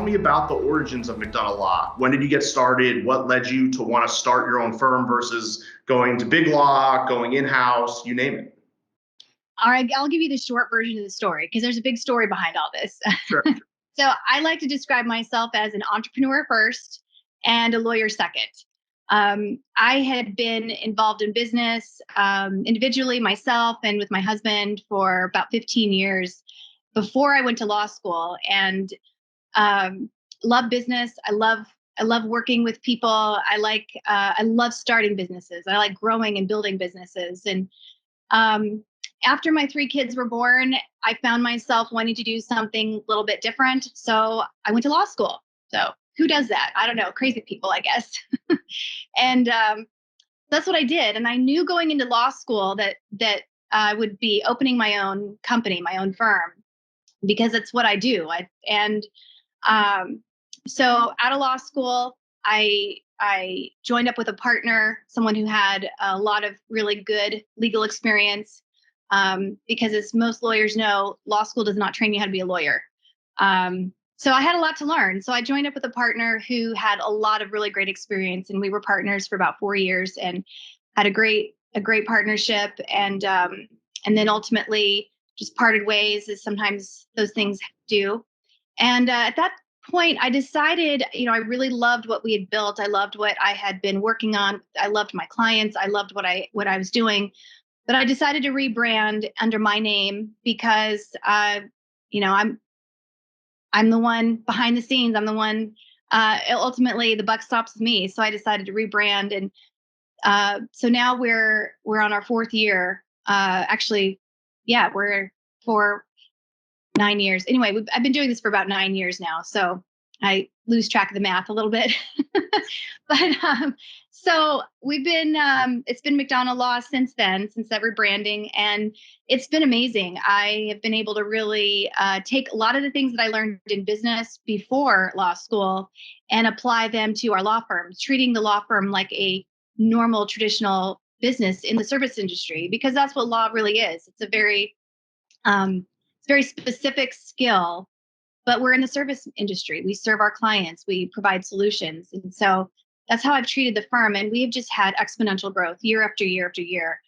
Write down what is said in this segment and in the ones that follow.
tell me about the origins of McDonough Law. When did you get started? What led you to want to start your own firm versus going to big law, going in-house, you name it? All right, I'll give you the short version of the story because there's a big story behind all this. Sure. So I like to describe myself as an entrepreneur first and a lawyer second. I had been involved in business individually myself and with my husband for about 15 years before I went to law school, and love business. I love working with people. I love starting businesses. I like growing and building businesses. And after my 3 kids were born, I found myself wanting to do something a little bit different. So I went to law school. So who does that? I don't know. Crazy people, I guess. And that's what I did. And I knew going into law school that I would be opening my own company, my own firm, because it's what I do. So out of law school, I joined up with a partner, someone who had a lot of really good legal experience. Because as most lawyers know, law school does not train you how to be a lawyer. So I had a lot to learn. So I joined up with a partner who had a lot of really great experience, and we were partners for about 4 years and had a great partnership. And then ultimately just parted ways, as sometimes those things do. And at that point, I decided, I really loved what we had built. I loved what I had been working on. I loved my clients. I loved what I was doing. But I decided to rebrand under my name because, I'm the one behind the scenes. I'm the one. Ultimately, the buck stops with me. So I decided to rebrand, and so now we're on our 4th year. Actually, yeah, we're for 9 years. Anyway, I've been doing this for about 9 years now. So I lose track of the math a little bit. But so we've been, it's been McDonough Law since then, since that rebranding. And it's been amazing. I have been able to really take a lot of the things that I learned in business before law school and apply them to our law firm, treating the law firm like a normal, traditional business in the service industry, because that's what law really is. It's a very specific skill, but we're in the service industry. We serve our clients. We provide solutions. And so that's how I've treated the firm. And we've just had exponential growth year after year after year.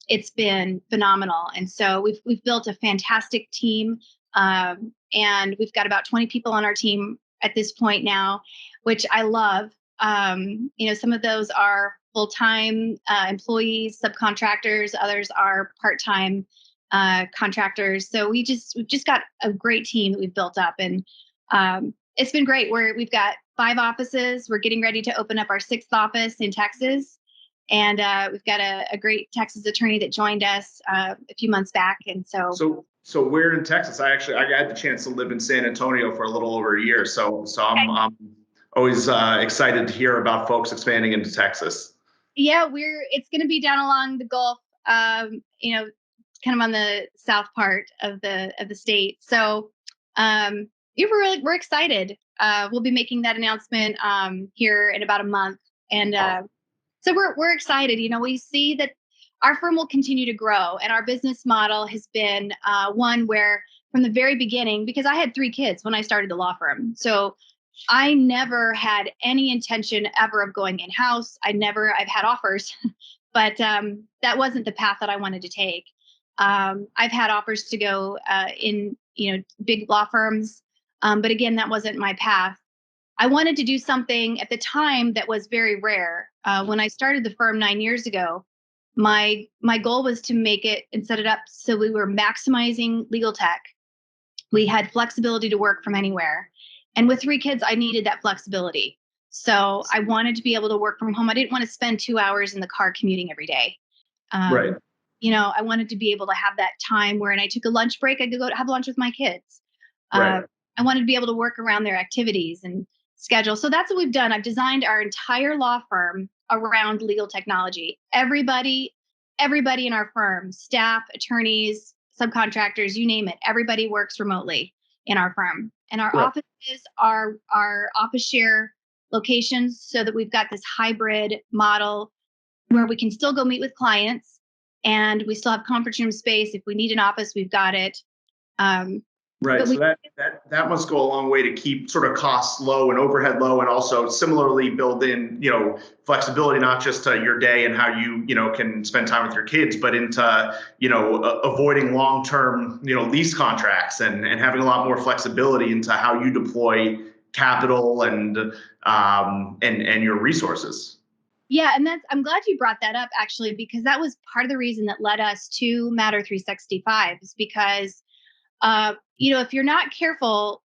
It's been phenomenal. And so we've built a fantastic team. And we've got about 20 people on our team at this point now, which I love. Some of those are full-time employees, subcontractors. Others are part-time contractors. So we've just got a great team that we've built up, and it's been great. We've got 5 offices. We're getting ready to open up our 6th office in Texas, and we've got a great Texas attorney that joined us a few months back. And so where in Texas? I had the chance to live in San Antonio for a little over a year. So I'm always excited to hear about folks expanding into Texas. Yeah, it's going to be down along the Gulf. Kind of on the south part of the state. So we're excited. We'll be making that announcement here in about a month. And so we're excited. We see that our firm will continue to grow, and our business model has been one where from the very beginning, because I had 3 kids when I started the law firm. So I never had any intention ever of going in-house. I've had offers, but that wasn't the path that I wanted to take. I've had offers to go in, big law firms. But again, that wasn't my path. I wanted to do something at the time that was very rare. When I started the firm 9 years ago, my goal was to make it and set it up so we were maximizing legal tech. We had flexibility to work from anywhere. And with 3 kids, I needed that flexibility. So I wanted to be able to work from home. I didn't want to spend 2 hours in the car commuting every day. Right. I wanted to be able to have that time where, and I took a lunch break, I could go have lunch with my kids. Right. I wanted to be able to work around their activities and schedule. So that's what we've done. I've designed our entire law firm around legal technology. Everybody in our firm, staff, attorneys, subcontractors, you name it, everybody works remotely in our firm. And our offices are our office share locations, so that we've got this hybrid model where we can still go meet with clients, and we still have conference room space. If we need an office, we've got it. Right. But So that must go a long way to keep sort of costs low and overhead low, and also similarly build in, flexibility, not just to your day and how you, can spend time with your kids, but into, avoiding long-term, lease contracts and having a lot more flexibility into how you deploy capital and your resources. Yeah, and I'm glad you brought that up, actually, because that was part of the reason that led us to Matter 365, is because if you're not careful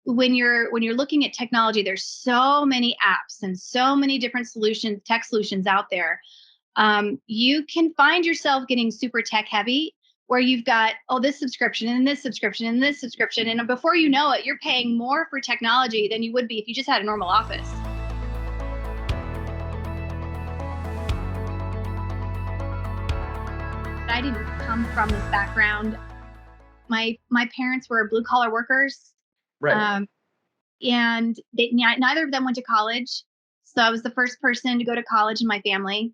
when you're looking at technology, there's so many apps and so many different tech solutions out there. You can find yourself getting super tech heavy, where you've got, this subscription and this subscription and this subscription. And before you know it, you're paying more for technology than you would be if you just had a normal office. I didn't come from this background. My parents were blue collar workers, Right. And neither of them went to college. So I was the first person to go to college in my family.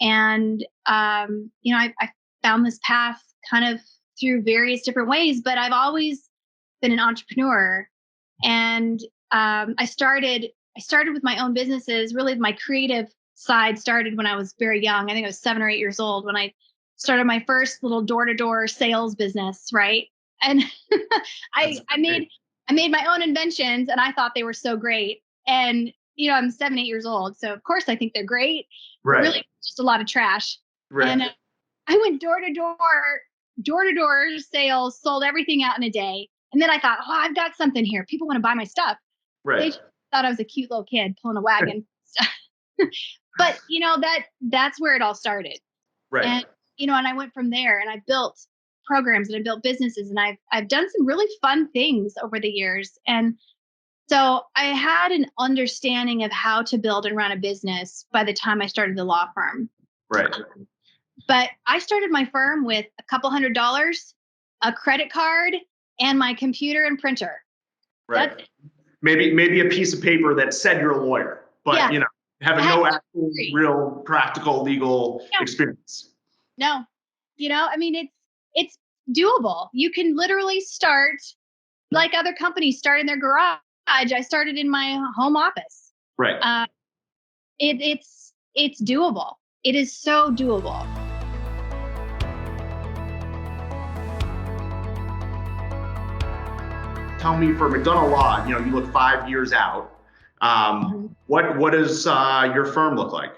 And, I found this path kind of through various different ways, but I've always been an entrepreneur. And I started with my own businesses. Really, my creative side started when I was very young. I think I was 7 or 8 years old when I started my first little door-to-door sales business, right? And I made my own inventions, and I thought they were so great. And I'm 7, 8 years old, so of course I think they're great. Right. But really, just a lot of trash. Right. And I went door to door sales, sold everything out in a day. And then I thought, I've got something here. People want to buy my stuff. Right. They just thought I was a cute little kid pulling a wagon. But that's where it all started. Right. And and I went from there, and I built programs and I built businesses, and I've done some really fun things over the years. And so I had an understanding of how to build and run a business by the time I started the law firm. Right. But I started my firm with a couple $100, a credit card, and my computer and printer. Right. Maybe a piece of paper that said you're a lawyer, but having no actual real practical legal experience. No. It's doable. You can literally start like other companies start in their garage. I started in my home office. Right. It's doable. It is so doable. Tell me, for McDonough Law, you look 5 years out. What does your firm look like?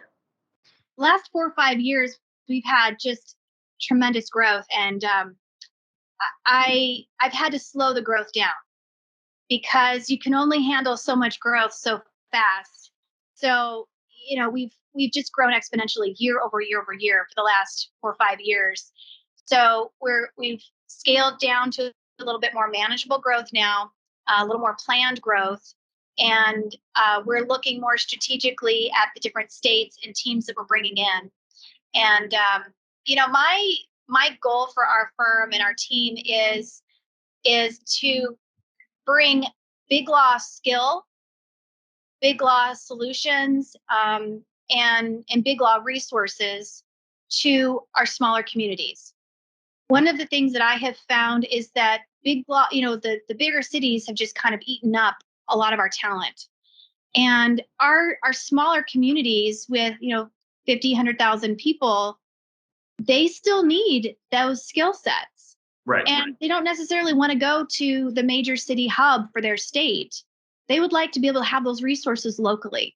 Last 4 or 5 years, we've had just tremendous growth, and I've had to slow the growth down because you can only handle so much growth so fast. So we've just grown exponentially year over year over year for the last 4 or 5 years. So we've scaled down to a little bit more manageable growth now, a little more planned growth. And we're looking more strategically at the different states and teams that we're bringing in. And, my goal for our firm and our team is to bring big law skill, big law solutions, and big law resources to our smaller communities. One of the things that I have found is that big law, the bigger cities have just kind of eaten up a lot of our talent. And our smaller communities with, 50, 100,000 people, they still need those skill sets. Right. And they don't necessarily want to go to the major city hub for their state. They would like to be able to have those resources locally.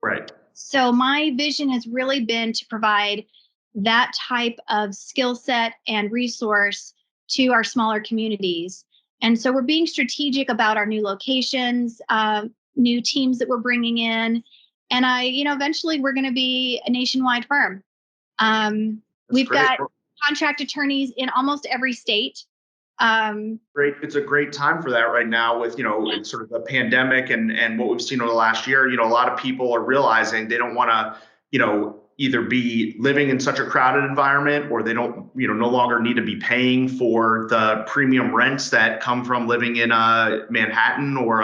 Right. So my vision has really been to provide that type of skill set and resource to our smaller communities. And so we're being strategic about our new locations, new teams that we're bringing in. And eventually we're going to be a nationwide firm. We've got contract attorneys in almost every state. Great. It's a great time for that right now with, it's sort of the pandemic and what we've seen over the last year. A lot of people are realizing they don't want to, either be living in such a crowded environment, or they don't, no longer need to be paying for the premium rents that come from living in Manhattan or,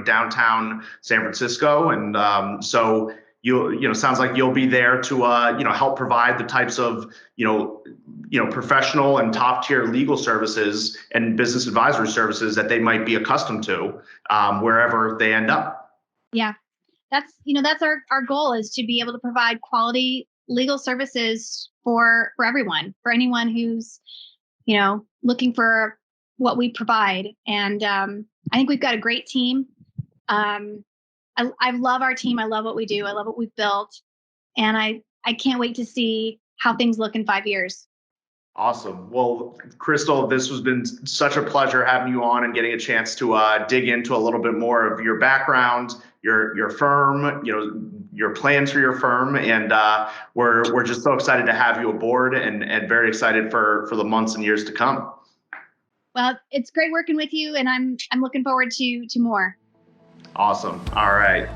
downtown San Francisco. And so, sounds like you'll be there to help provide the types of professional and top tier legal services and business advisory services that they might be accustomed to wherever they end up. Yeah, that's our goal, is to be able to provide quality legal services for everyone, for anyone who's looking for what we provide. And I think we've got a great team. I love our team. I love what we do. I love what we've built. And I can't wait to see how things look in 5 years. Awesome. Well, Crystal, this has been such a pleasure having you on and getting a chance to dig into a little bit more of your background, your firm, your plans for your firm, and we're just so excited to have you aboard, and very excited for the months and years to come. Well, it's great working with you, and I'm looking forward to more. Awesome. All right.